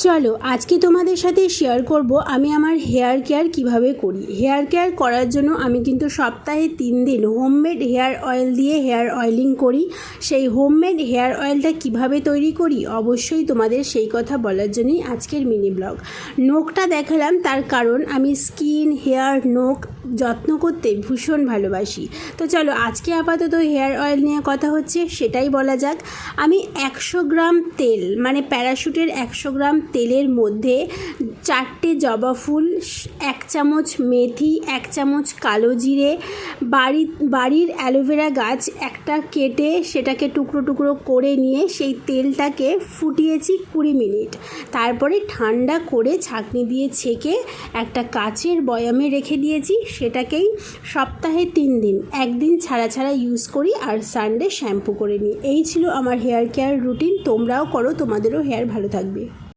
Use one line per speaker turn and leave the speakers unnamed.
চলো আজকে তোমাদের সাথে শেয়ার করব আমি আমার হেয়ার কেয়ার কিভাবে করি। হেয়ার কেয়ার করার জন্য আমি কিন্তু সপ্তাহে 3 দিন হোমমেড হেয়ার অয়েল দিয়ে হেয়ার অয়েলিং করি। সেই হোমমেড হেয়ার অয়েলটা কিভাবে তৈরি করি অবশ্যই তোমাদের সেই কথা বলার জন্যই আজকের মিনি ব্লগ। নখটা দেখালাম তার কারণ আমি স্কিন হেয়ার নখ যত্ন করতে ভীষণ ভালোবাসি। তো চলো আজকে আপাতত হেয়ার অয়েল নিয়ে কথা হচ্ছে সেটাই বলা যাক। আমি 100 গ্রাম তেল মানে প্যারাশুটের 100 গ্রাম তেলের মধ্যে 4টে জবা ফুল, 1 চামচ মেথি, 1 চামচ কালো জিরে, বাড়ির অ্যালোভেরা গাছ একটা কেটে সেটাকে টুকরো টুকরো করে নিয়ে সেই তেলটাকে ফুটিয়েছি 20 মিনিট। তারপরে ঠান্ডা করে ছাঁকনি দিয়ে ছেঁকে একটা কাচের বয়ামে রেখে দিয়েছি। সেটাকেই সপ্তাহে 3 দিন একদিন ছাড়া ছাড়া ইউজ করি আর সানডে শ্যাম্পু করে নিই। এই ছিল আমার হেয়ার কেয়ার রুটিন। তোমরাও করো, তোমাদেরও হেয়ার ভালো থাকবে।